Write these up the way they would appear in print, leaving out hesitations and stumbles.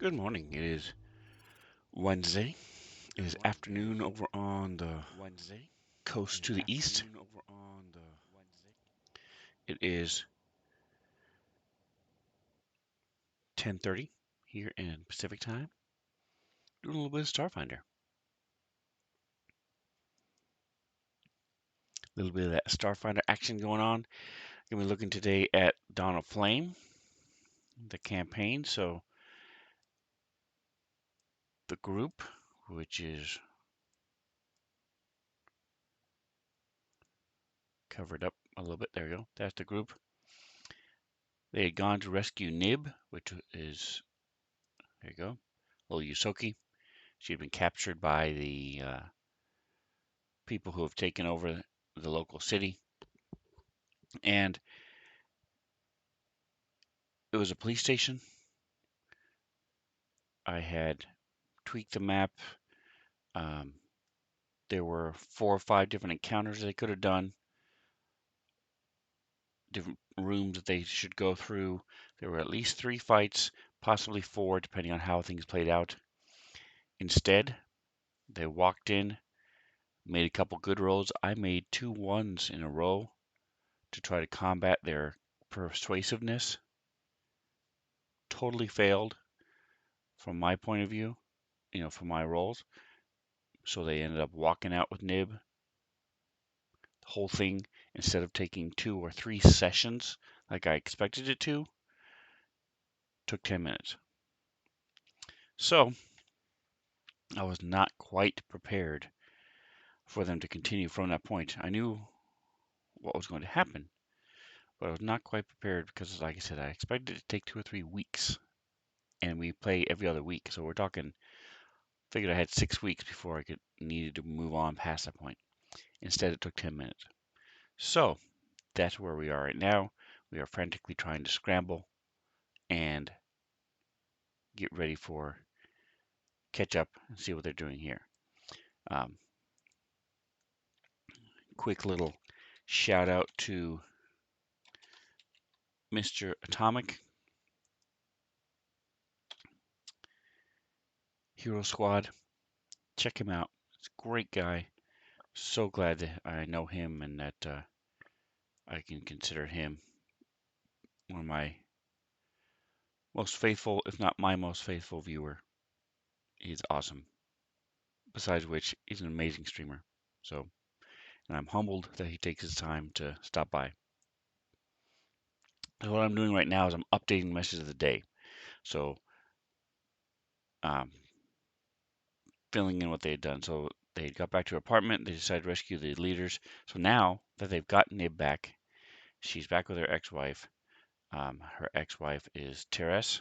Good morning. It is Wednesday. It is afternoon over on the coast to the east. It is 10:30 here in Pacific time. Doing a little bit of Starfinder. A little bit of that Starfinder action going on. Gonna be looking today at Dawn of Flame, the campaign. So the group, which is covered up a little bit. There we go. That's the group. They had gone to rescue Nib, which is there you go. Little Yusoki. She had been captured by the people who have taken over the local city. And it was a police station. I had tweaked the map. Um, there were 4 or 5 different encounters they could have done, different rooms that they should go through. There were at least 3 fights, possibly 4, depending on how things played out. Instead, they walked in, made a couple good rolls. I made 2 ones in a row to try to combat their persuasiveness. Totally failed from my point of view, from my rolls. So they ended up walking out with Nib. The whole thing, instead of taking 2 or 3 sessions like I expected it to, took 10 minutes. So I was not quite prepared for them to continue from that point. I knew what was going to happen, but I was not quite prepared because, like I said, I expected it to take 2 or 3 weeks, and we play every other week. So we're talking, figured I had 6 weeks before I needed to move on past that point. Instead, it took 10 minutes. So that's where we are right now. We are frantically trying to scramble and get ready for catch up and see what they're doing here. Um, quick little shout out to Mr. Atomic, Hero Squad. Check him out. He's a great guy. So glad that I know him and that I can consider him one of my most faithful, if not my most faithful viewer. He's awesome. Besides which, he's an amazing streamer. So, and I'm humbled that he takes his time to stop by. So what I'm doing right now is I'm updating messages of the day. So, um, filling in what they had done. So they got back to her apartment. They decided to rescue the leaders. So now that they've got Nib back, she's back with her ex-wife. Her ex-wife is Teres.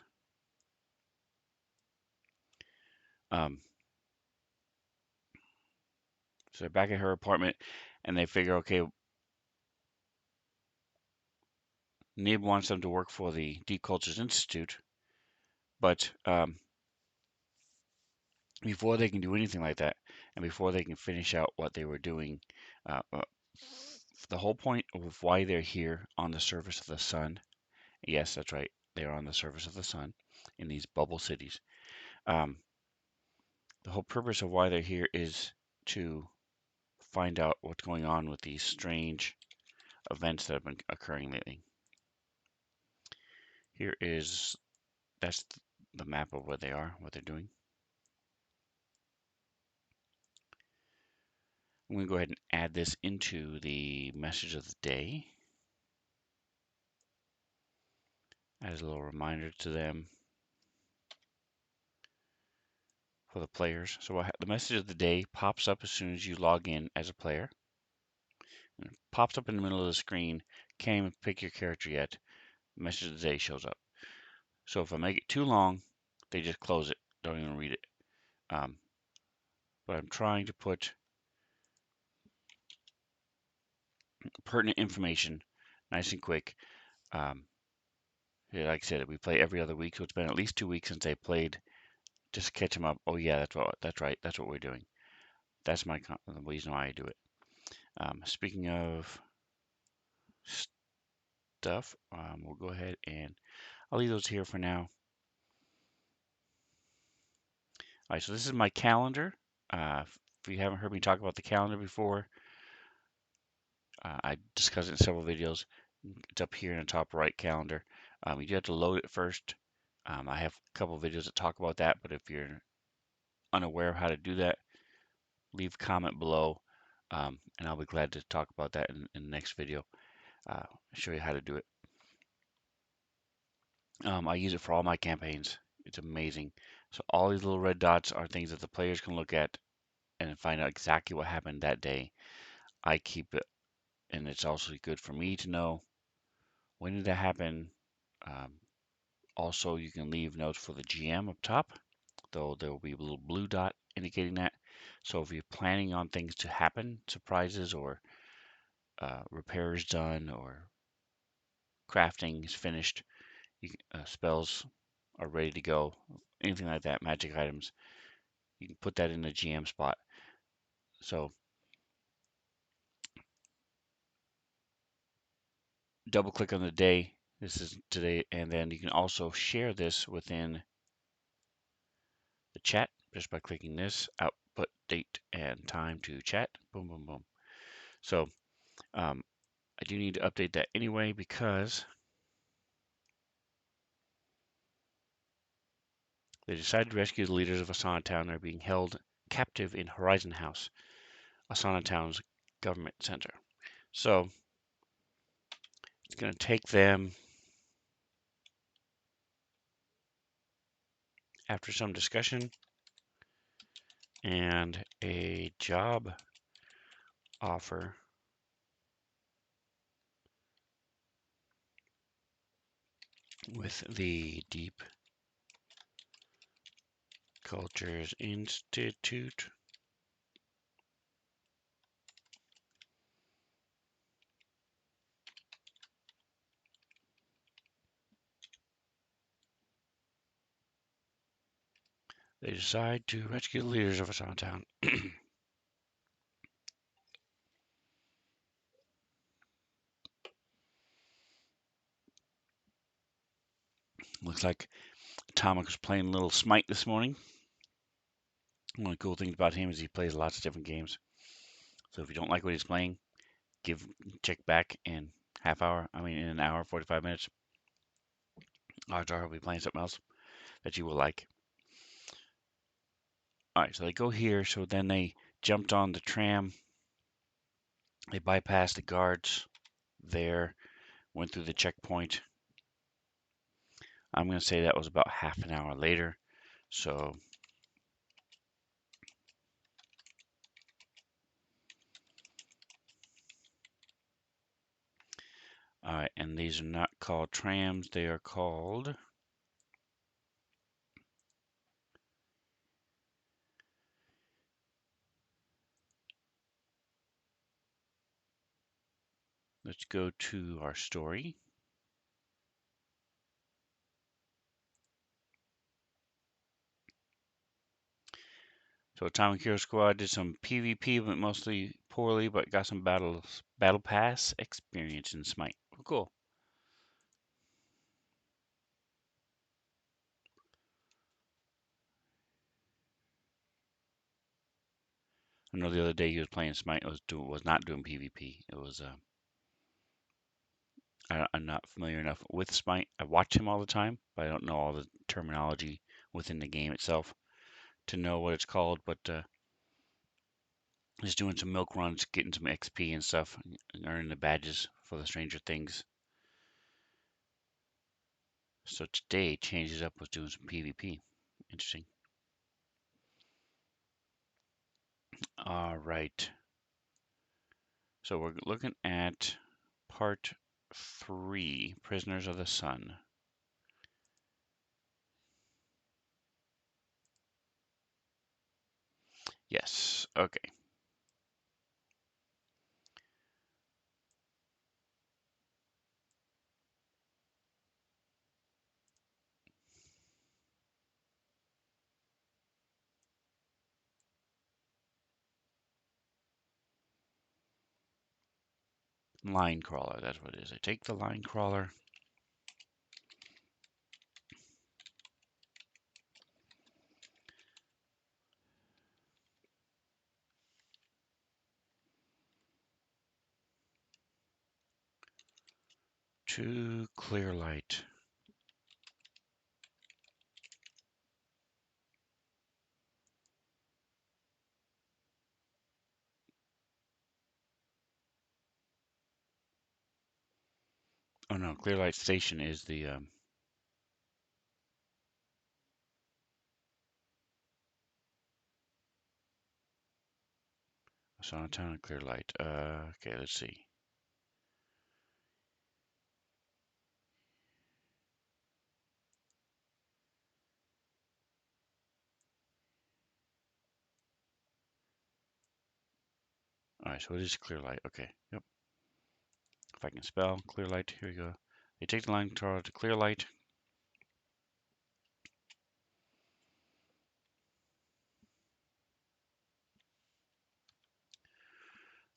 Um, so they're back at her apartment, and they figure, okay, Nib wants them to work for the Deep Cultures Institute, but before they can do anything like that, and before they can finish out what they were doing, uh, uh, the whole point of why they're here on the surface of the sun, yes, that's right, they're on the surface of the sun in these bubble cities. Um, the whole purpose of why they're here is to find out what's going on with these strange events that have been occurring lately. Here is that's the map of where they are, what they're doing. I'm going to go ahead and add this into the message of the day as a little reminder to them for the players. So the message of the day pops up as soon as you log in as a player. And it pops up in the middle of the screen. Can't even pick your character yet. The message of the day shows up. So if I make it too long, they just close it. Don't even read it. But I'm trying to put pertinent information nice and quick. Um, yeah, like I said, we play every other week, so it's been at least 2 weeks since they played. Just to catch them up. Oh yeah, that's right. That's what we're doing. That's the reason why I do it. Speaking of stuff, we'll go ahead and I'll leave those here for now. All right, so this is my calendar. If you haven't heard me talk about the calendar before, I discussed it in several videos. It's up here in the top right calendar. You do have to load it first. I have a couple of videos that talk about that, but if you're unaware of how to do that, leave a comment below, and I'll be glad to talk about that in the next video. Show you how to do it. I use it for all my campaigns. It's amazing. So all these little red dots are things that the players can look at and find out exactly what happened that day. I keep it, and it's also good for me to know when did that happen. Um, Also, you can leave notes for the GM up top, though there will be a little blue dot indicating that. So if you're planning on things to happen, surprises or repairs done or crafting is finished, spells are ready to go, anything like that, magic items, you can put that in the GM spot. So double click on the day. This is today, and then you can also share this within the chat just by clicking this output date and time to chat. Boom, boom, boom. So um, I do need to update that anyway because they decided to rescue the leaders of Asana Town. They're being held captive in Horizon House, Asana Town's government center. So it's going to take them, after some discussion and a job offer, with the Deep Cultures Institute. They decide to rescue the leaders of Asana Town. Looks like Atomic was playing a little Smite this morning. One of the cool things about him is he plays lots of different games. So if you don't like what he's playing, check back in in an hour, 45 minutes. Odds are he'll be playing something else that you will like. All right, so they go here. So then they jumped on the tram. They bypassed the guards there, went through the checkpoint. I'm going to say that was about half an hour later. So all right, and these are not called trams. They are called, let's go to our story. So Atomic Hero Squad did some PvP, but mostly poorly, but got some battle pass experience in Smite. Cool. I know the other day he was playing Smite, was not doing PvP. It was I'm not familiar enough with Smite. I watch him all the time, but I don't know all the terminology within the game itself to know what it's called. But just doing some milk runs, getting some XP and stuff, and earning the badges for the Stranger Things. So today changes up with doing some PvP. Interesting. All right. So we're looking at part 3, Prisoners of the Sun. Yes. Okay. Line crawler. That's what it is. I take the line crawler. to clear light. Oh no, clear light station is the Sauna Town and clear light. Okay, let's see. All right, so it is clear light. Okay, yep. If I can spell clear light, here we go. They take the line controller to clear light.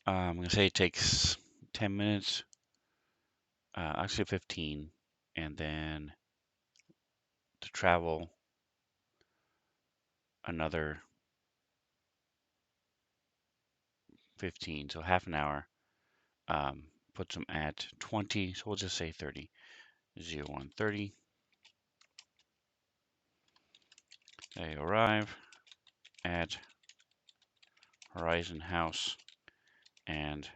I'm gonna say it takes 10 minutes, actually 15, and then to travel another 15, so half an hour. Puts them at 20, so we'll just say 30. 0130. They arrive at Horizon House and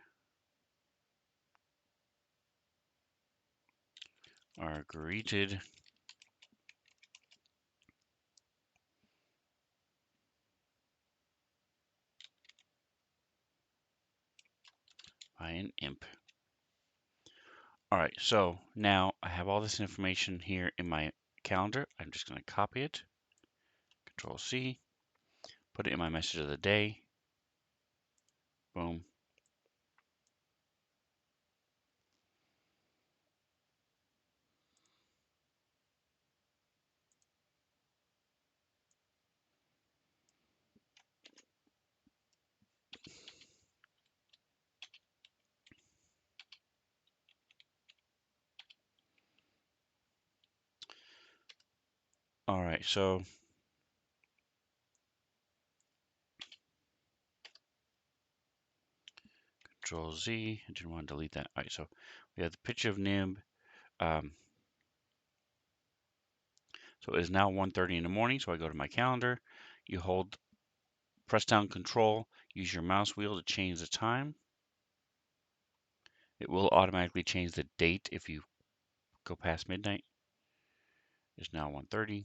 are greeted by an imp. All right, so now I have all this information here in my calendar. I'm just going to copy it, Control C, put it in my message of the day. Boom. All right, so Control Z. I didn't want to delete that. All right, so we have the picture of Nib. So it is now 1:30 in the morning. So I go to my calendar. You press down Control, use your mouse wheel to change the time. It will automatically change the date if you go past midnight. It's now 1:30.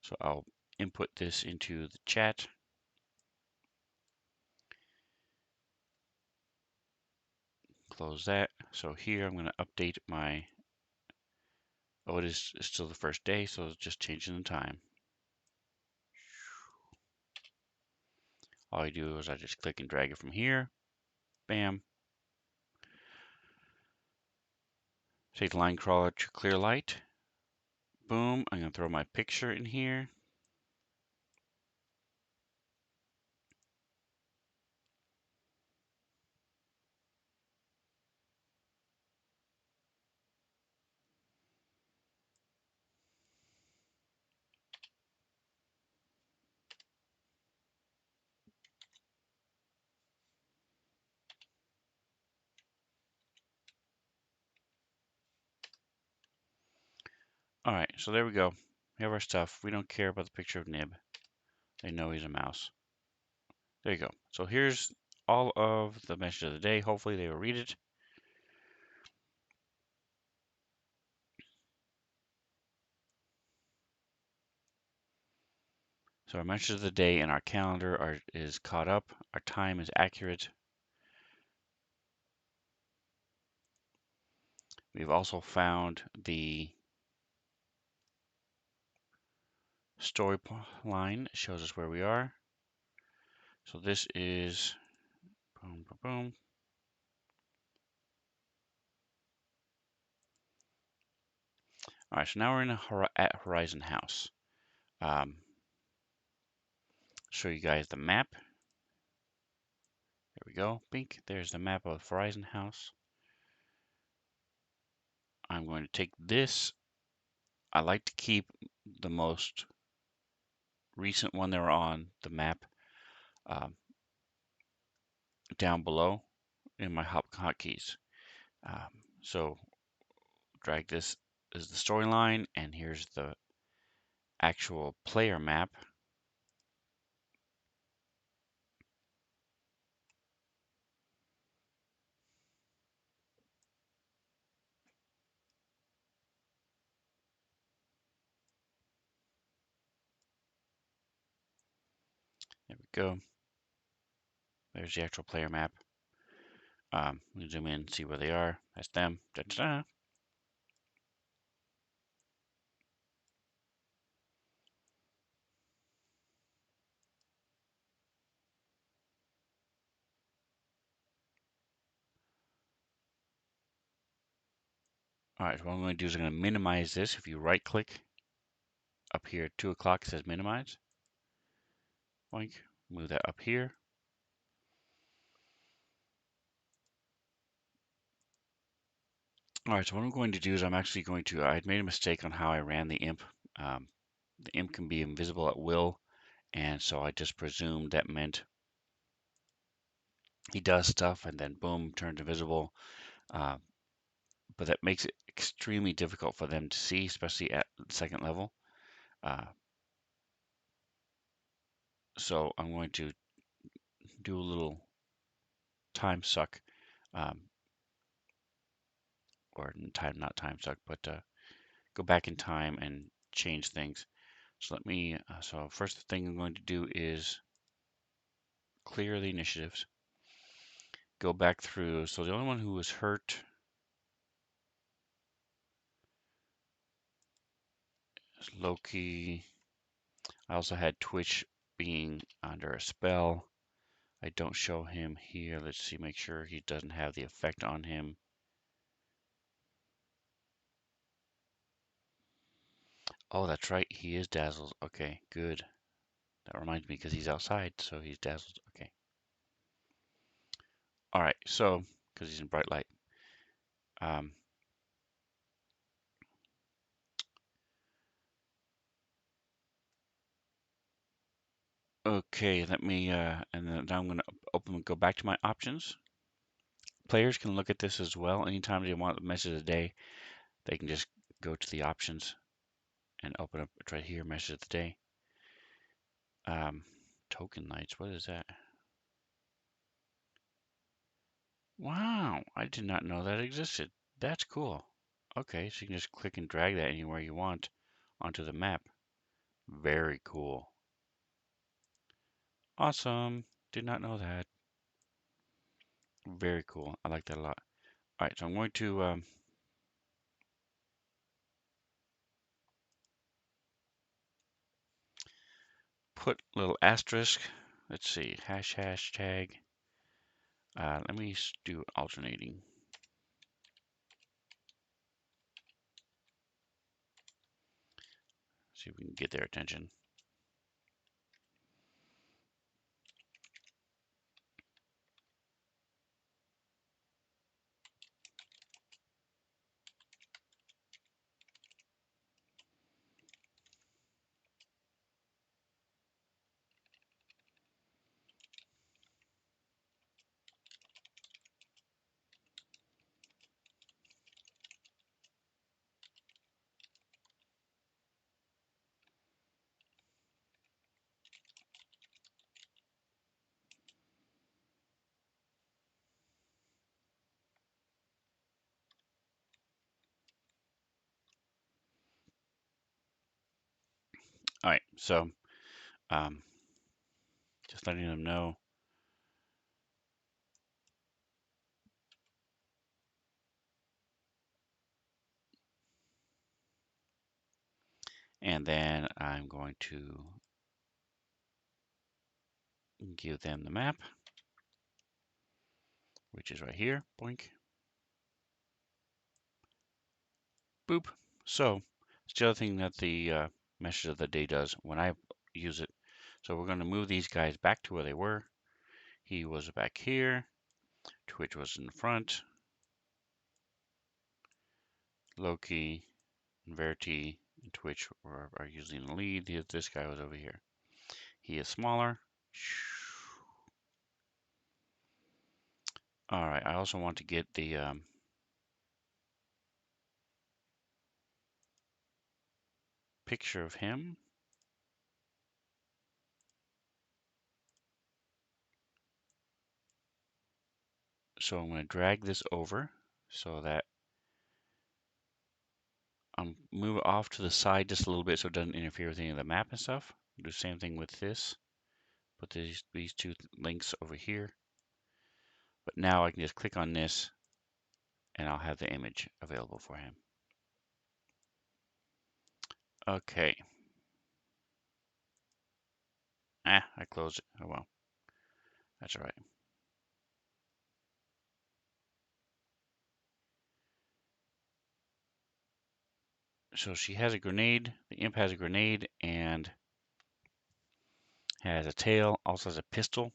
So I'll input this into the chat. Close that. So here I'm going to update my, oh, it is still the first day, so it's just changing the time. All I do is I just click and drag it from here. Bam. Take the line crawler to clear light. Boom. I'm going to throw my picture in here. All right, so there we go. We have our stuff. We don't care about the picture of Nib. They know he's a mouse. There you go. So here's all of the message of the day. Hopefully they will read it. So our message of the day in our calendar is caught up. Our time is accurate. We've also found the story line. It shows us where we are. So this is boom, boom, boom. All right, so now we're at Horizon House. Show you guys the map. There we go. Bink. There's the map of Horizon House. I'm going to take this. I like to keep the most recent one they were on the map down below in my hotkeys. So drag this as the storyline, and here's the actual player map. There we go. There's the actual player map. We zoom in, see where they are. That's them. Da-da-da. All right, so what I'm going to do is I'm going to minimize this. If you right click up here at 2 o'clock, it says minimize. Boink. Move that up here. All right, so what I'm going to do is I had made a mistake on how I ran the imp. Um, the imp can be invisible at will, and so I just presumed that meant he does stuff and then boom, turns invisible. Uh, but that makes it extremely difficult for them to see, especially at the second level. Uh, so I'm going to do a little time suck, um, or not time suck, but go back in time and change things. So so first thing I'm going to do is clear the initiatives, go back through. So the only one who was hurt is Loki. I also had Twitch being under a spell. I don't show him here. Let's see, make sure he doesn't have the effect on him. Oh, that's right. He is dazzled. Okay, good. That reminds me because he's outside, so he's dazzled. Okay. All right, so because he's in bright light. Um, okay, let me, and then now I'm going to go back to my options. Players can look at this as well. Anytime they want the message of the day, they can just go to the options and open up it's right here, message of the day. Token lights, what is that? Wow, I did not know that existed. That's cool. Okay, so you can just click and drag that anywhere you want onto the map. Very cool. Awesome. Did not know that. Very cool. I like that a lot. All right, so I'm going to put a little asterisk. Let's see, hashtag. Let me do alternating. See if we can get their attention. All right, so um, just letting them know. And then I'm going to give them the map, which is right here. Boink. Boop. So it's the other thing that the message of the day does when I use it. So we're going to move these guys back to where they were. He was back here. Twitch was in front. Loki, Verity, and Twitch are usually in the lead. This guy was over here. He is smaller. All right, I also want to get the picture of him. So I'm going to drag this over so that I'm move it off to the side just a little bit so it doesn't interfere with any of the map and stuff. Do the same thing with this. Put these two links over here. But now I can just click on this and I'll have the image available for him. Okay. I closed it. Oh well. That's all right. So she has a grenade. The imp has a grenade and has a tail. Also has a pistol.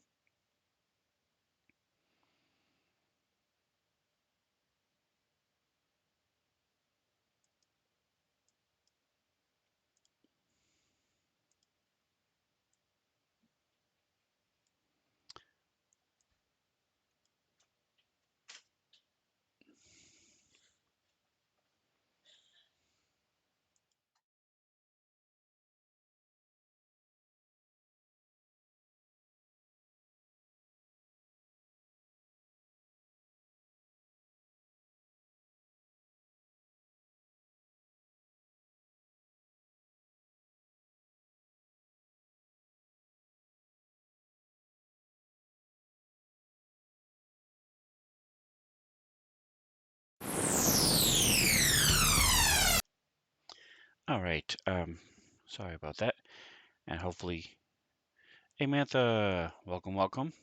All right. Sorry about that. And hopefully, hey Mantha, welcome, welcome.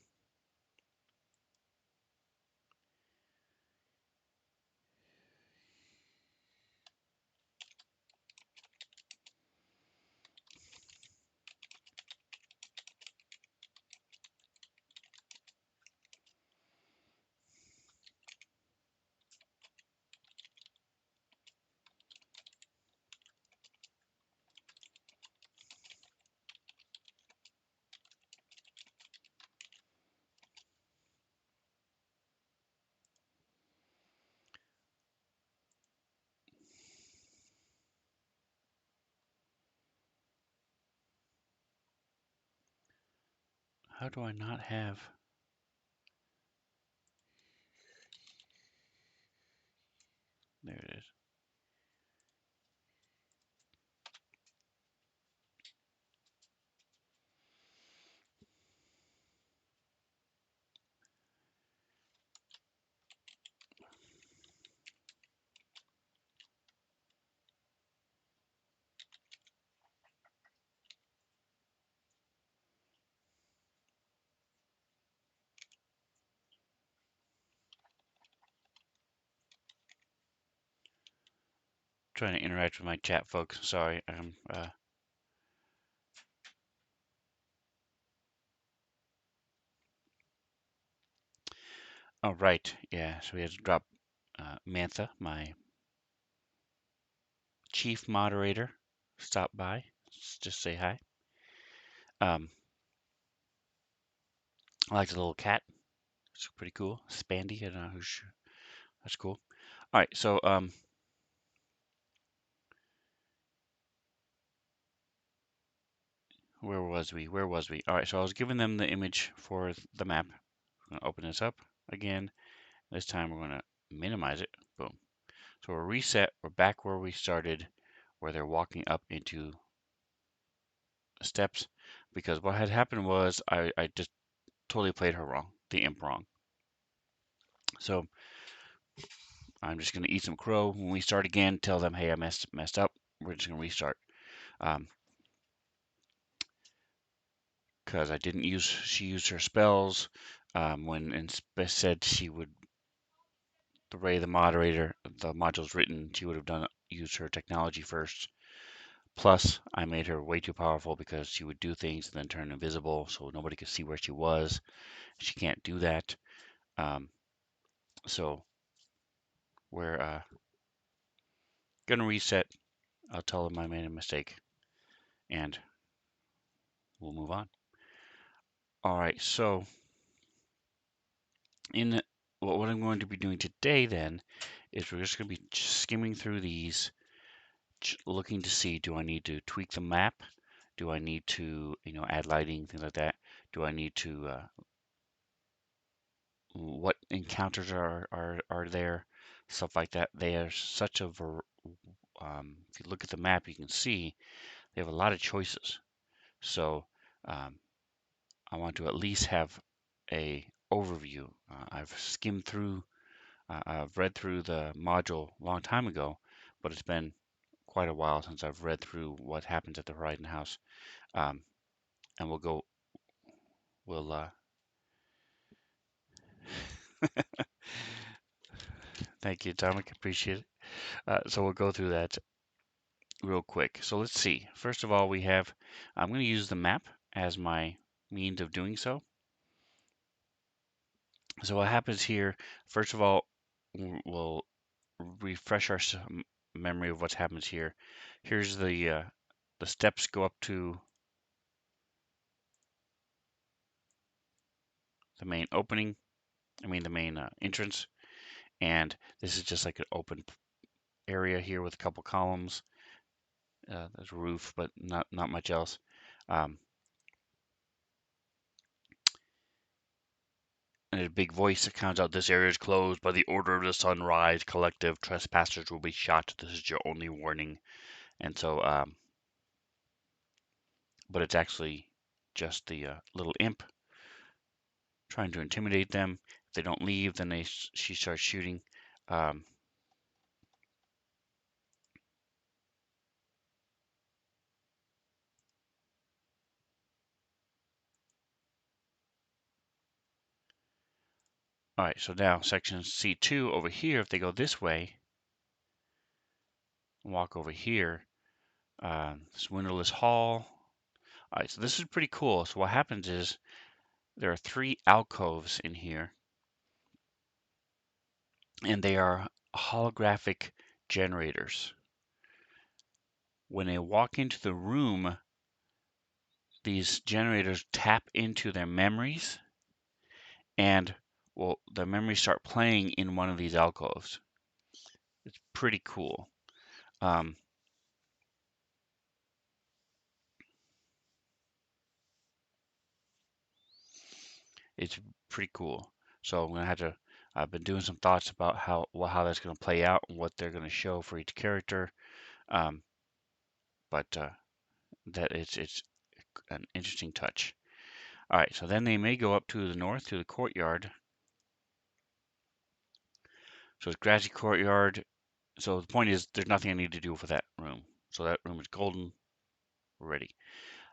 How do I not have? There it is. Trying to interact with my chat, folks. Sorry. Oh, right. Yeah. So we had to drop Mantha, my chief moderator, stop by. Just say hi. Um, I like the little cat. It's pretty cool. Spandy. I don't know who's. That's cool. All right. So where was we? Where was we? All right. So I was giving them the image for the map. I'm gonna open this up again. This time we're gonna minimize it. Boom. So we're reset. We're back where we started, where they're walking up into steps. Because what had happened was I just totally played her wrong, the imp wrong. So I'm just gonna eat some crow. When we start again, tell them, hey, I messed up. We're just gonna restart. Because I didn't use, she used her spells when and said she would, the way the moderator, the module's written, she would have done used her technology first. Plus, I made her way too powerful because she would do things and then turn invisible, so nobody could see where she was. She can't do that. Um, so we're gonna reset. I'll tell them I made a mistake, and we'll move on. All right. So in what I'm going to be doing today then is we're just going to be skimming through these, looking to see, do I need to tweak the map? Do I need to, add lighting, things like that? Do I need to, what encounters are there? Stuff like that. They are such a, if you look at the map, you can see they have a lot of choices. So um, I want to at least have a overview. I've skimmed through, I've read through the module a long time ago, but it's been quite a while since I've read through what happens at the Horizon House. Um, and we'll, thank you, Dominic, appreciate it. So we'll go through that real quick. So let's see. First of all, I'm going to use the map as my means of doing so. So what happens here, first of all, we'll refresh our memory of what happens here. Here's the steps go up to the main opening, the main entrance, and this is just like an open area here with a couple columns. There's a roof, but not much else. Um, and a big voice that comes out, "This area is closed by the order of the Sunrise Collective. Trespassers will be shot. This is your only warning." And so, but it's actually just the little imp trying to intimidate them. If they don't leave, then she starts shooting. Um, all right, so now section C2 over here, if they go this way, walk over here, this windowless hall. All right, so this is pretty cool. So what happens is there are 3 alcoves in here, and they are holographic generators. When they walk into the room, these generators tap into their memories, and well, the memories start playing in one of these alcoves. It's pretty cool. Um, it's pretty cool. So I'm gonna have to. I've been doing some thoughts about how that's gonna play out and what they're gonna show for each character. Um, but that it's an interesting touch. All right, so then they may go up to the north to the courtyard. So it's grassy courtyard. So the point is, there's nothing I need to do for that room. So that room is golden, ready.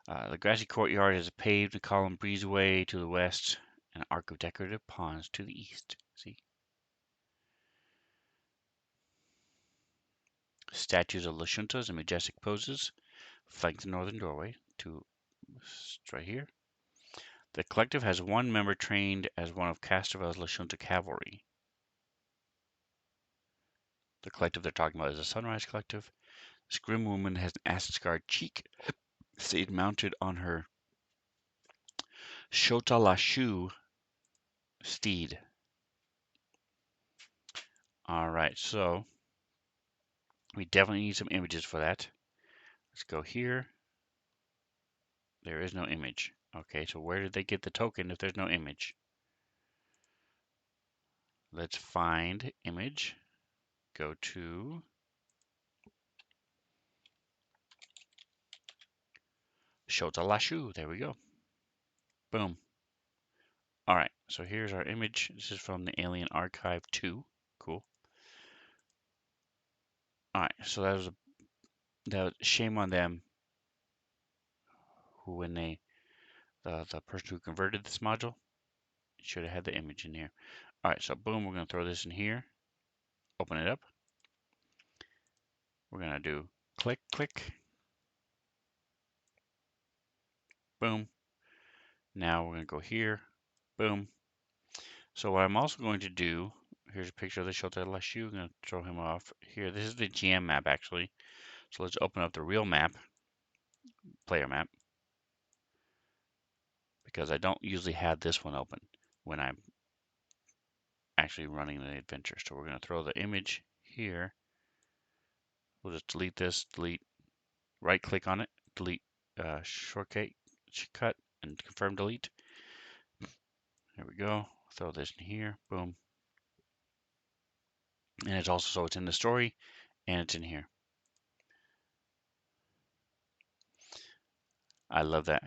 The grassy courtyard is a paved column breezeway to the west, and an arc of decorative ponds to the east. See? Statues of Lashuntas in majestic poses flank the northern doorway to right here. The collective has one member trained as one of Casterville's Lashunta cavalry. The collective they're talking about is the Sunrise Collective. This grim woman has an acid-scarred cheek, stayed mounted on her Shota Lashu steed. All right, so we definitely need some images for that. Let's go here. There is no image. Okay, so where did they get the token if there's no image? Let's find image. Go to Shota Lashu. There we go. Boom. All right, so here's our image. This is from the Alien Archive 2. Cool. All right, so that was shame on them who when the person who converted this module should have had the image in here. All right, so boom, we're gonna throw this in here. Open it up. We're gonna do click, click, boom. Now we're gonna go here, boom. So what I'm also going to do, here's a picture of the Shota Lashu. I'm gonna throw him off here. This is the GM map actually. So let's open up the real map, player map, because I don't usually have this one open when I'm actually running the adventure. So we're going to throw the image here. We'll just delete this, delete, right click on it, delete shortcut, cut, and confirm delete. There we go. Throw this in here. Boom. And it's also so it's in the story and it's in here. I love that.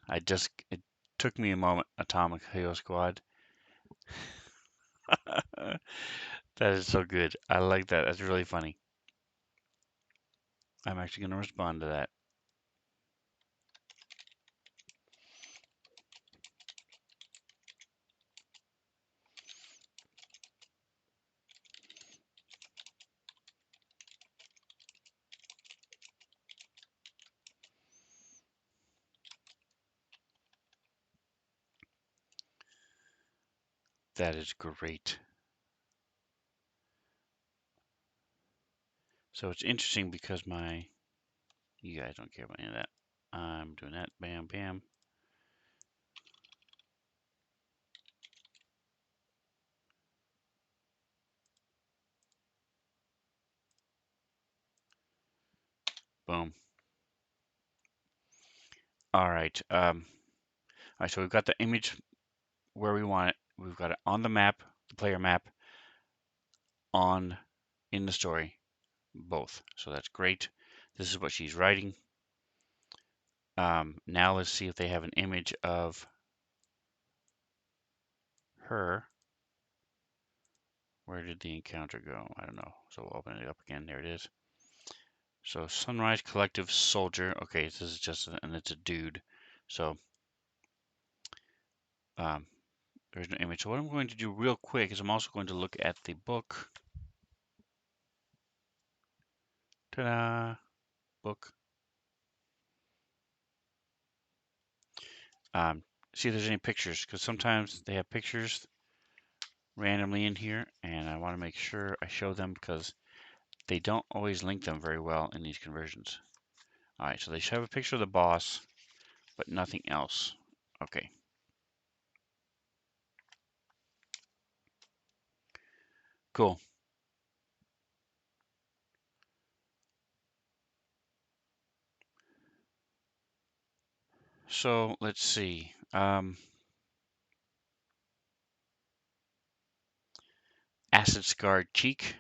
It took me a moment. Atomic Hero Squad. That is so good. I like that. That's really funny. I'm actually going to respond to that. That is great. So it's interesting because you guys don't care about any of that. I'm doing that. Bam, bam. Boom. All right. All right. So we've got the image where we want it. We've got it on the map, the player map, on in the story, both. So that's great. This is what she's writing. Now let's see if they have an image of her. Where did the encounter go? I don't know. So we'll open it up again. There it is. So Sunrise Collective Soldier. Okay, this is just, and it's a dude. So there's no image. So what I'm going to do real quick is I'm also going to look at the book. Ta-da! Book. See if there's any pictures, because sometimes they have pictures randomly in here, and I want to make sure I show them because they don't always link them very well in these conversions. All right, so they should have a picture of the boss, but nothing else. Okay. Cool. So let's see. Acid scarred cheek.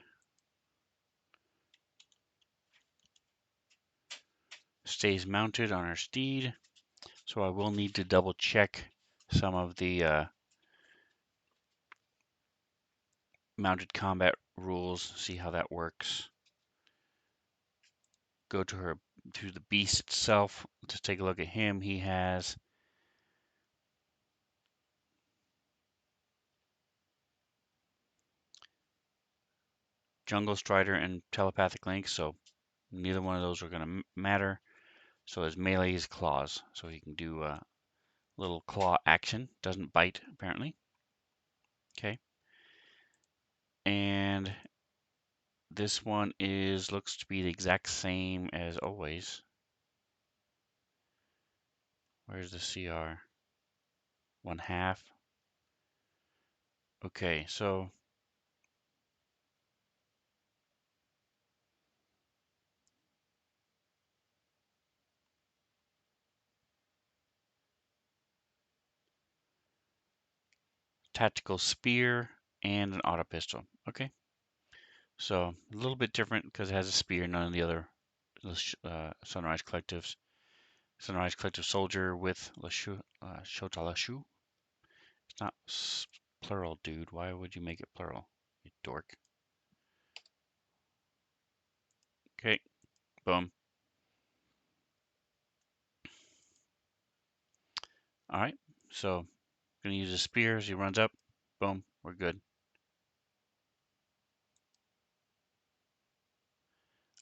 Stays mounted on our steed. So I will need to double check some of the mounted combat rules, see how that works. Go to the beast itself. Just take a look at him. He has Jungle Strider and Telepathic Link, so neither one of those are going to matter. So his melee is claws, so he can do a little claw action. Doesn't bite, apparently. Okay. And this one looks to be the exact same as always. Where's the CR? 1/2. Okay, so tactical spear and an auto pistol. Okay, so a little bit different because it has a spear. None of the other Sunrise Collectives. Sunrise Collective Soldier with Shota Lashu. It's not plural, dude. Why would you make it plural? You dork. Okay, boom. All right, so I'm gonna use a spear as he runs up. Boom, we're good.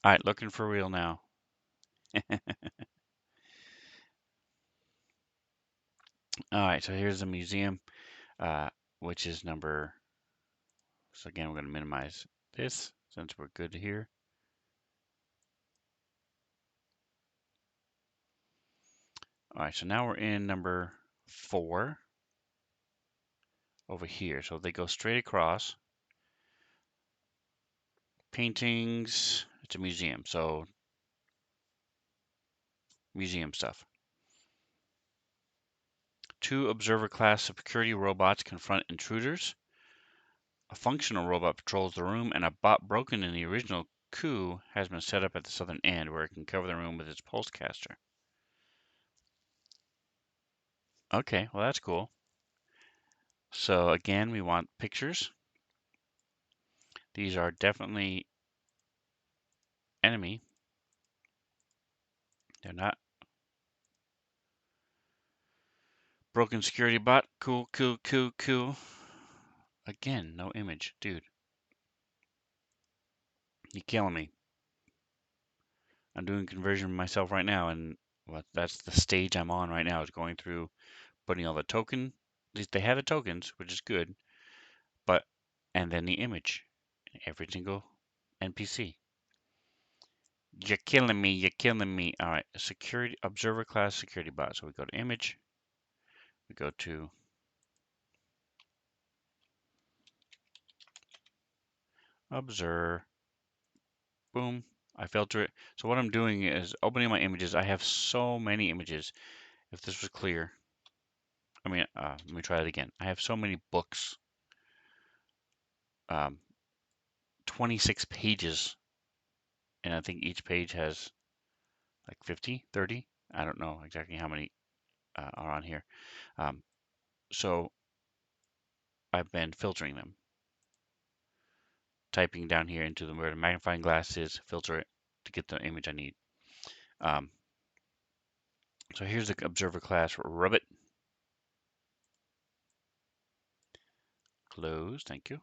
All right, looking for real now. All right, so here's the museum, which is number. So again, we're gonna minimize this since we're good here. All right, so now we're in number 4. over here. So they go straight across. Paintings, it's a museum, so museum stuff. 2 observer class security robots confront intruders. A functional robot patrols the room, and a bot broken in the original coup has been set up at the southern end where it can cover the room with its pulsecaster. Okay, well that's cool. So again, we want pictures. These are definitely enemy. They're not broken security bot. Cool, cool, cool, cool. Again, no image. Dude, you're killing me. I'm doing conversion myself right now, and that's the stage I'm on right now, is going through putting all the token. At least they have the tokens, which is good, but and then the image, every single NPC. You're killing me. You're killing me. All right, security observer class security bot. So we go to image. We go to observe. Boom. I filter it. So what I'm doing is opening my images. I have so many images. If this was clear, let me try that again. I have so many books. Um, 26 pages, and I think each page has like 50, 30. I don't know exactly how many are on here. Um, so I've been filtering them, typing down here into where the magnifying glass is, filter it to get the image I need. Um, so here's the observer class. Rub it. Close. Thank you.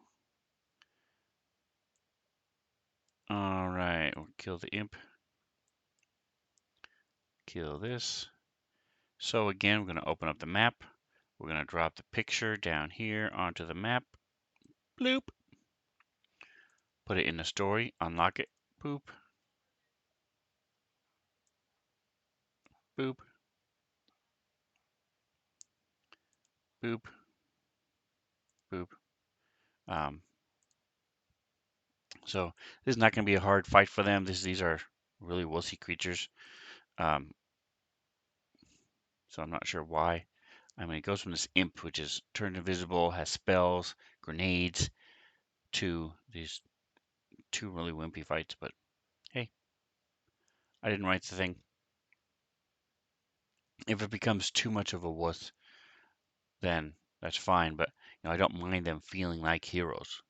All right. We'll kill the imp. Kill this. So again, we're going to open up the map. We're going to drop the picture down here onto the map. Bloop. Put it in the story. Unlock it. Boop. Boop. Boop. Boop. Um, so this is not going to be a hard fight for them. These are really wussy creatures. Um, so I'm not sure why. I mean, it goes from this imp, which is turned invisible, has spells, grenades, to these 2 really wimpy fights. But hey, I didn't write the thing. If it becomes too much of a wuss, then that's fine. But I don't mind them feeling like heroes.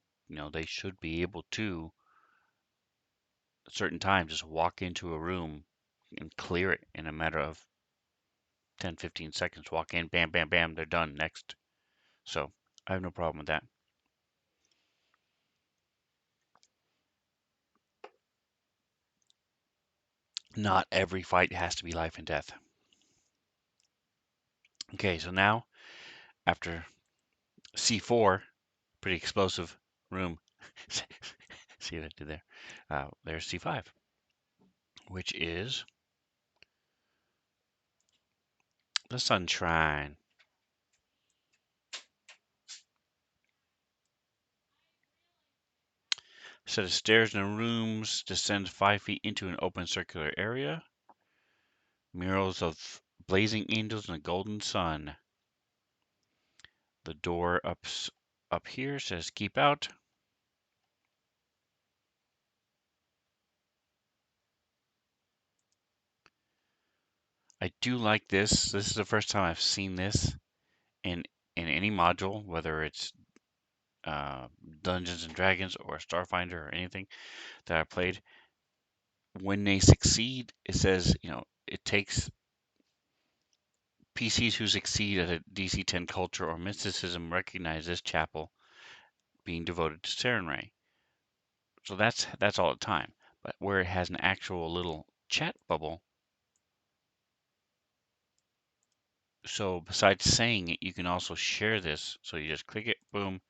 They should be able to, at certain times, just walk into a room and clear it in a matter of 10, 15 seconds. Walk in, bam, bam, bam, they're done. Next. So I have no problem with that. Not every fight has to be life and death. Okay, so now after C4, pretty explosive room. See what I did there? There's C5, which is the sunshine. Set of stairs and rooms descend 5 feet into an open circular area. Murals of blazing angels and a golden sun. The door up here says keep out. I do like this. This is the first time I've seen this in any module, whether it's Dungeons and Dragons or Starfinder or anything that I played. When they succeed, it says, it takes PCs who succeed at a DC 10 culture or mysticism recognize this chapel being devoted to Sarenrae. So that's all the time. But where it has an actual little chat bubble, so besides saying it, you can also share this. So you just click it, boom.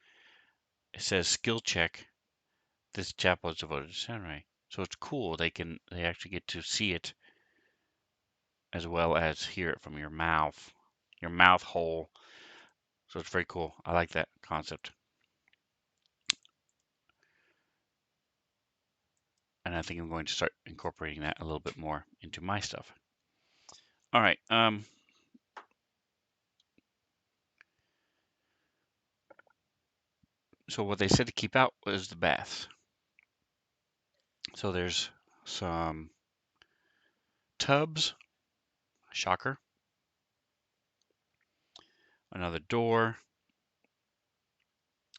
It says skill check. This chapel is devoted to Sarenrae. So it's cool. They actually get to see it as well as hear it from your mouth hole. So it's very cool. I like that concept. And I think I'm going to start incorporating that a little bit more into my stuff. All right. So what they said to keep out was the baths. So there's some tubs, shocker, another door,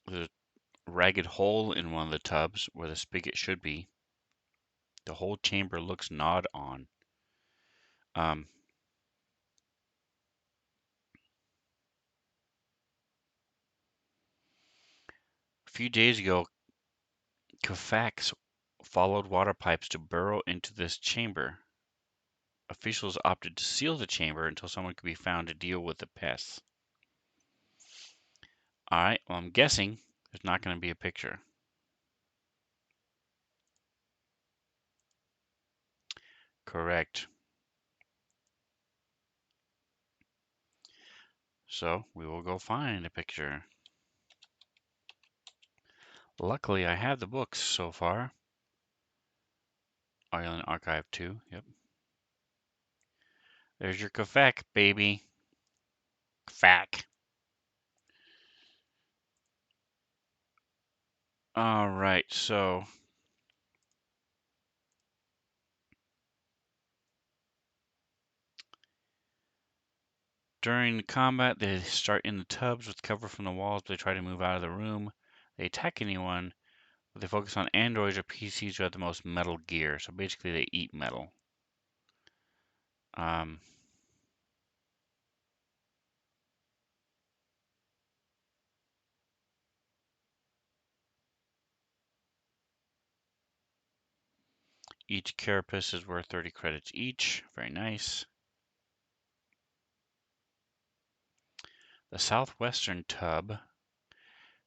there's a ragged hole in one of the tubs where the spigot should be. The whole chamber looks gnawed on. Um, a few days ago, Kofax followed water pipes to burrow into this chamber. Officials opted to seal the chamber until someone could be found to deal with the pests. All right, well, I'm guessing there's not going to be a picture. Correct. So we will go find a picture. Luckily, I have the books so far. Island Archive 2, yep. There's your Kafak, baby. Kafak. All right, so during the combat, they start in the tubs with cover from the walls, but they try to move out of the room. They attack anyone, but they focus on androids or PCs who have the most metal gear. So basically, they eat metal. Um, each carapace is worth 30 credits each. Very nice. The southwestern tub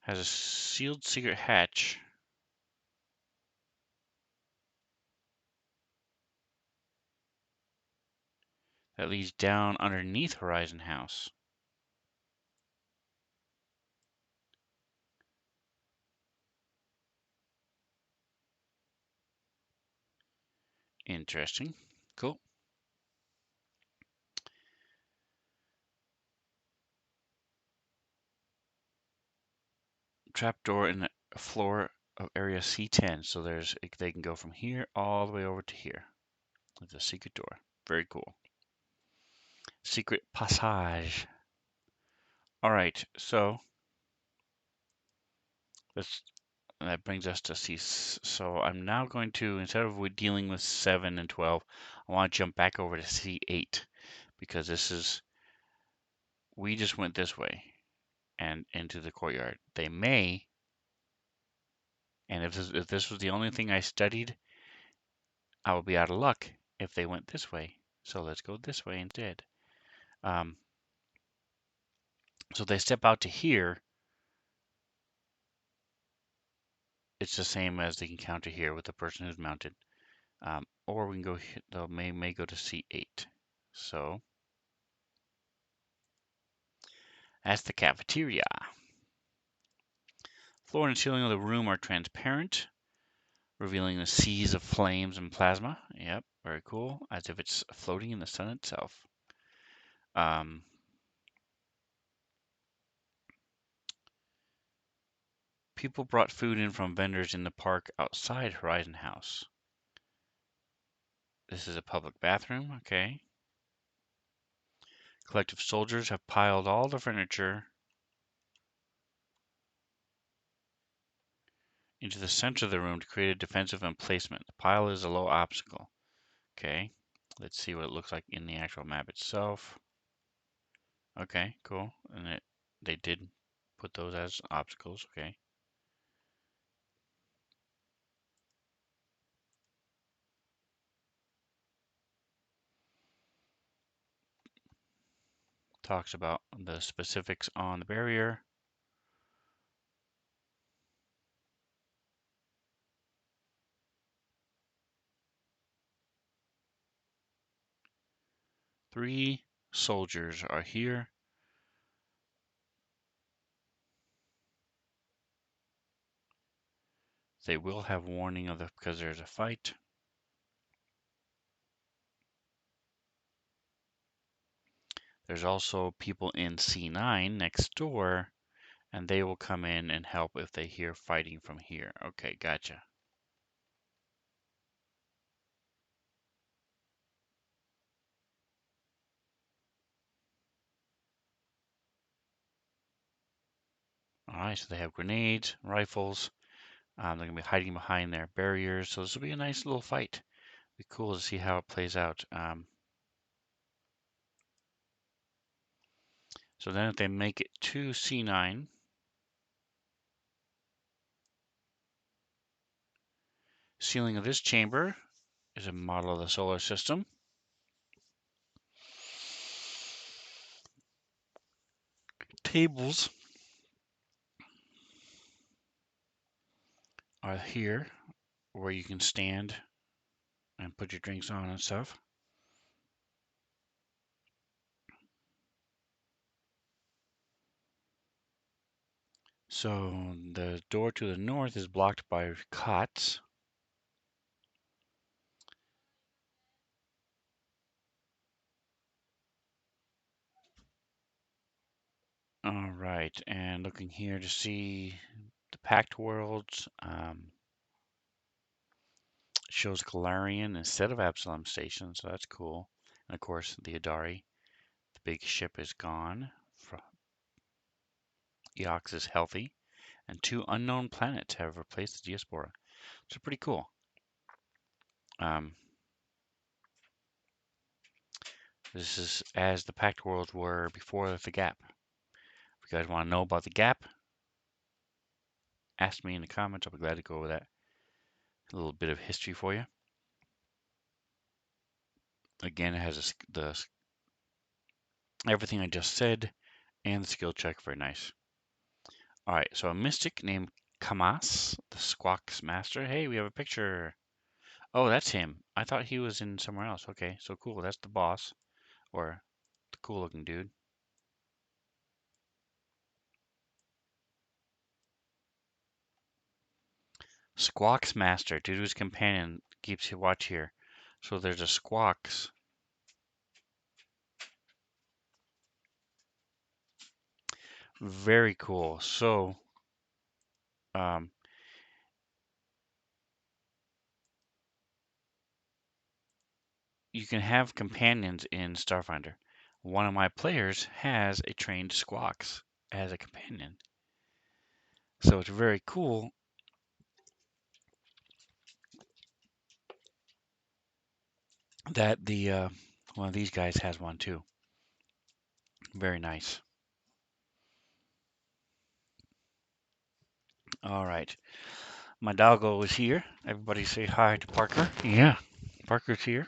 has a sealed secret hatch that leads down underneath Horizon House. Interesting. Cool. Trapdoor in the floor of area C10. So they can go from here all the way over to here. It's a secret door. Very cool. Secret passage. All right, so that brings us to C. So I'm now going to, instead of dealing with 7 and 12, I want to jump back over to C8 because we just went this way and into the courtyard. They may, and if this was the only thing I studied, I would be out of luck if they went this way. So let's go this way instead. Um, so they step out to here. It's the same as the encounter here with the person who's mounted. Or we can go, they may go to C8. So that's the cafeteria. Floor and ceiling of the room are transparent, revealing the seas of flames and plasma. Yep, very cool. As if it's floating in the sun itself. Um, People brought food in from vendors in the park outside Horizon House. This is a public bathroom, okay. Collective soldiers have piled all the furniture into the center of the room to create a defensive emplacement. The pile is a low obstacle. Okay, let's see what it looks like in the actual map itself. Okay, cool. And they did put those as obstacles, okay. Talks about the specifics on the barrier. Three soldiers are here. They will have warning of because there's a fight. There's also people in C9 next door, and they will come in and help if they hear fighting from here. Okay, gotcha. All right, so they have grenades, rifles. They're going to be hiding behind their barriers, so this will be a nice little fight. Be cool to see how it plays out. So then if they make it to C9, ceiling of this chamber is a model of the solar system. Tables are here where you can stand and put your drinks on and stuff. So the door to the north is blocked by cots. All right, and looking here to see the Packed Worlds, shows Galarian instead of Absalom Station, so that's cool. And of course, the Adari, the big ship is gone. Eox is healthy, and 2 unknown planets have replaced the Diaspora. So pretty cool. This is as the Packed Worlds were before the Gap. If you guys want to know about the Gap, ask me in the comments. I'll be glad to go over that. A little bit of history for you. Again, it has everything I just said and the skill check. Very nice. All right, so a mystic named Kamas, the Squawk's master. Hey, we have a picture. Oh, that's him. I thought he was in somewhere else. Okay, so cool. That's the boss, or the cool looking dude. Squawk's master, due to his companion, keeps you watch here. So there's a Squawks. Very cool. So, um, you can have companions in Starfinder. One of my players has a trained Squawks as a companion. So it's very cool that the one of these guys has one too. Very nice. All right. My doggo is here. Everybody say hi to Parker. Yeah, Parker's here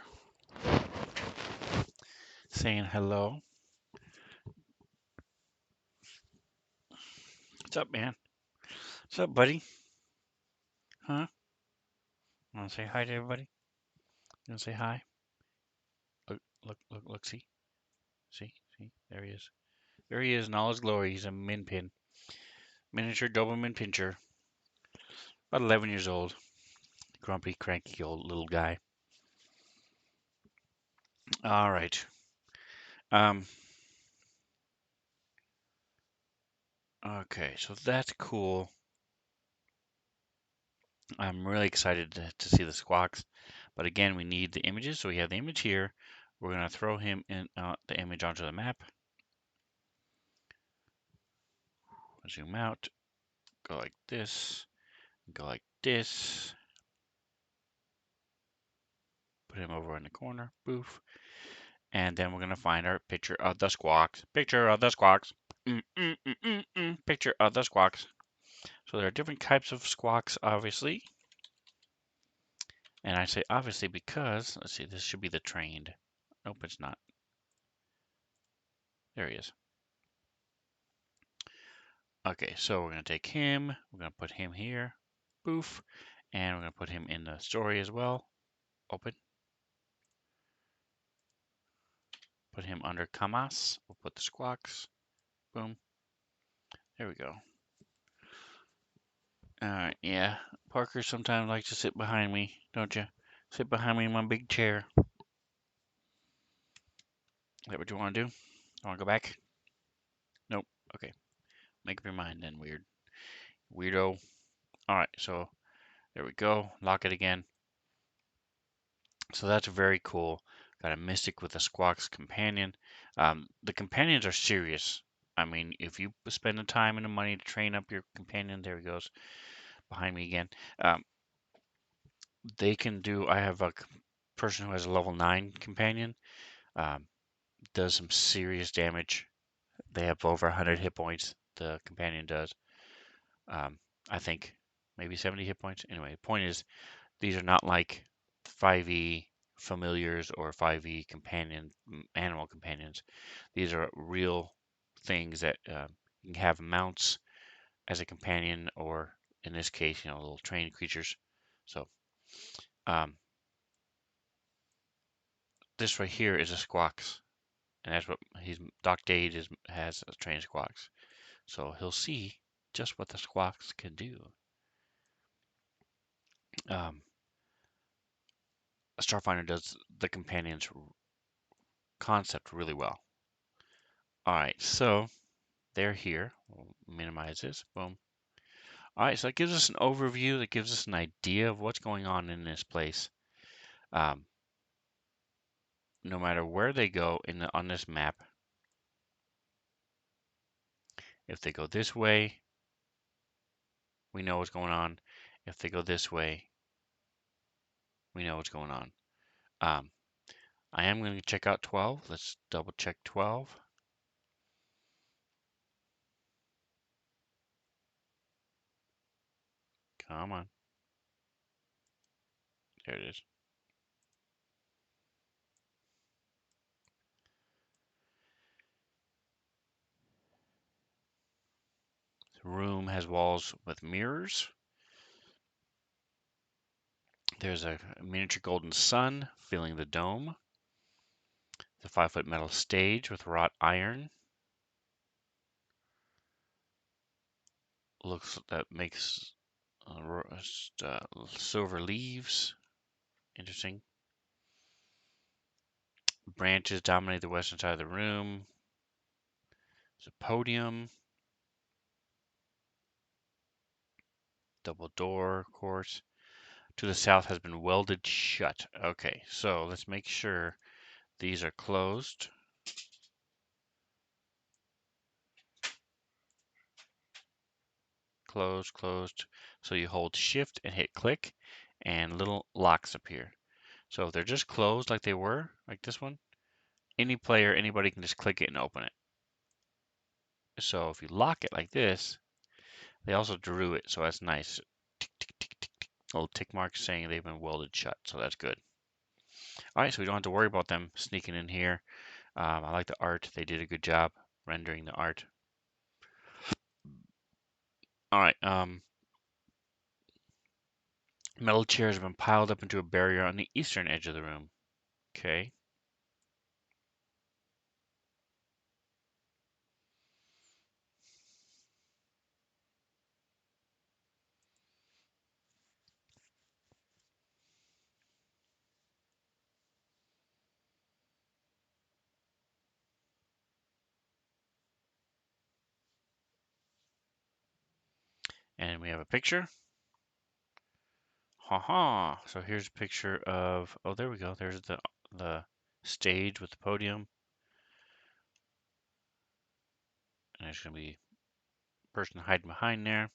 saying hello. What's up, man? What's up, buddy? Huh? Want to say hi to everybody? You want to say hi? Look, look, look, look, see? See? There he is. There he is in all his glory. He's a min pin. Miniature Doberman Pinscher. About 11 years old. Grumpy, cranky old little guy. All right. Um, okay, so that's cool. I'm really excited to see the squawks. But again, we need the images. So we have the image here. We're going to throw him in the image onto the map. Zoom out. Go like this. Go like this. Put him over in the corner. Boof. And then we're going to find our picture of the squawks. Picture of the squawks. Picture of the squawks. So there are different types of squawks, obviously. And I say obviously because, let's see, this should be the trained. Nope, it's not. There he is. Okay, so we're going to take him. We're going to put him here. Boof. And we're going to put him in the story as well. Open. Put him under Kamas. We'll put the squawks. Boom. There we go. Alright, yeah. Parker sometimes likes to sit behind me, don't you? Sit behind me in my big chair. Is that what you want to do? You want to go back? Nope. Okay. Make up your mind then, weirdo. Alright, so there we go. Lock it again. So that's very cool. Got a Mystic with a Squawk's Companion. The companions are serious. I mean, if you spend the time and the money to train up your companion, there he goes, behind me again. Um, they can do. I have a person who has a level 9 companion. Um, does some serious damage. They have over 100 hit points. The companion does. Um, I think maybe 70 hit points. Anyway, the point is, these are not like 5e familiars or 5e animal companions. These are real things that you can have mounts as a companion, or in this case, little trained creatures. So um, this right here is a Squawks, and that's what Doc Dade has a trained Squawks. So he'll see just what the Squawks can do. Um, Starfinder does the companions concept really well. All right, so they're here. We'll minimize this. Boom. All right, so that gives us an overview. That gives us an idea of what's going on in this place. Um, no matter where they go on this map, if they go this way, we know what's going on. If they go this way, we know what's going on. Um, I am going to check out 12. Let's double check 12. Come on. There it is. The room has walls with mirrors. There's a miniature golden sun filling the dome. The 5-foot metal stage with wrought iron. That makes silver leaves. Interesting. Branches dominate the western side of the room. There's a podium. Double door, of course. To the south has been welded shut. Okay, so let's make sure these are closed. Closed. So you hold shift and hit click and little locks appear. So if they're just closed like they were, like this one, anybody can just click it and open it. So if you lock it like this, they also drew it, so that's nice. Tick, tick, tick, tick, tick. Little tick marks saying they've been welded shut, so that's good. All right, so we don't have to worry about them sneaking in here. I like the art. They did a good job rendering the art. All right, metal chairs have been piled up into a barrier on the eastern edge of the room. Okay. And we have a picture. Haha. So here's a picture of, oh, there we go. There's the stage with the podium. And there's going to be a person hiding behind there.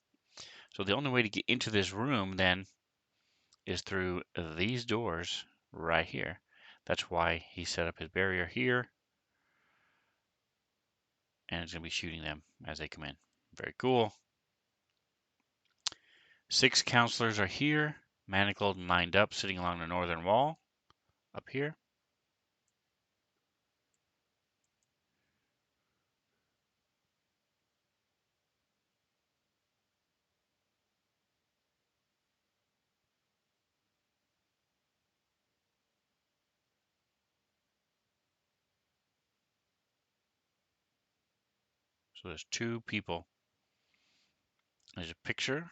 So the only way to get into this room then is through these doors right here. That's why he set up his barrier here. And it's going to be shooting them as they come in. Very cool. 6 counselors are here, manacled and lined up, sitting along the northern wall up here. So there's 2 people. There's a picture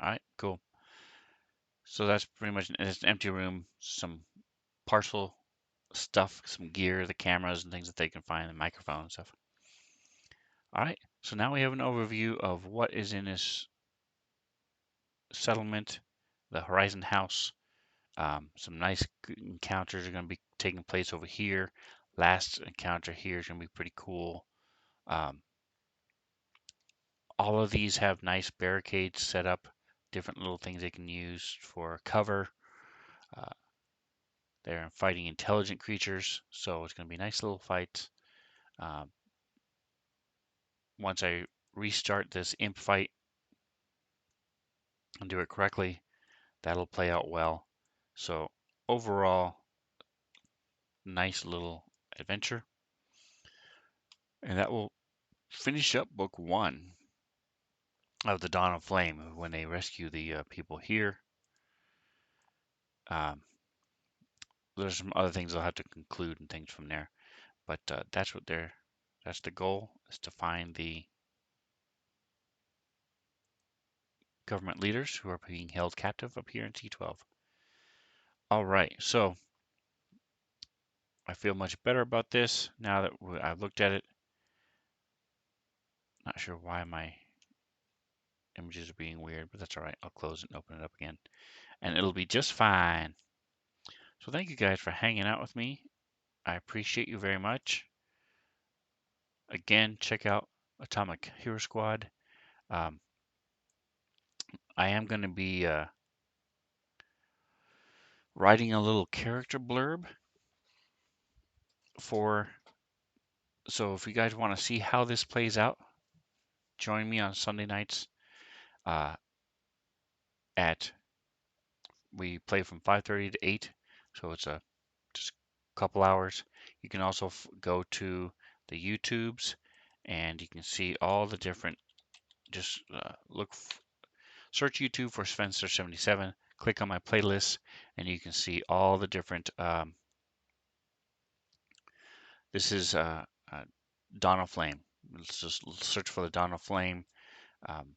All right, cool. So that's pretty much it's an empty room, some parcel stuff, some gear, the cameras and things that they can find, the microphone and stuff. All right, so now we have an overview of what is in this settlement, the Horizon House. Some nice encounters are going to be taking place over here. Last encounter here is going to be pretty cool. Um, all of these have nice barricades set up, different little things they can use for cover. Uh, they're fighting intelligent creatures, so it's going to be nice little fights. Um, once I restart this imp fight and do it correctly, that'll play out well. So overall, nice little adventure. And that will finish up book one of the Dawn of Flame when they rescue the people here. Um, there's some other things they'll have to conclude and things from there, but that's the goal, is to find the government leaders who are being held captive up here in T12. All right, so I feel much better about this now that I've looked at it. Not sure why my images are being weird, but that's all right. I'll close it and open it up again, and it'll be just fine. So thank you guys for hanging out with me. I appreciate you very much. Again, check out Atomic Hero Squad. Um, I am going to be writing a little character blurb for. So if you guys want to see how this plays out, join me on Sunday nights uh, at we play from 5:30 to 8, so it's a just a couple hours. You can also go to the YouTubes and you can see all the different. Just search YouTube for Svenster77. Click on my playlist, and you can see all the different. This is Dawn of Flame. Let's just search for the Dawn of Flame um,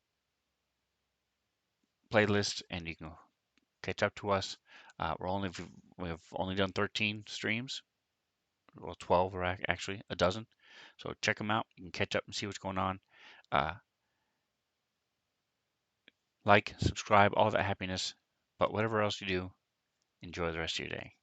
playlist, and you can catch up to us. We've only done 13 streams, well 12 or actually a dozen. So check them out. You can catch up and see what's going on. Uh, like, subscribe, all that happiness. But whatever else you do, enjoy the rest of your day.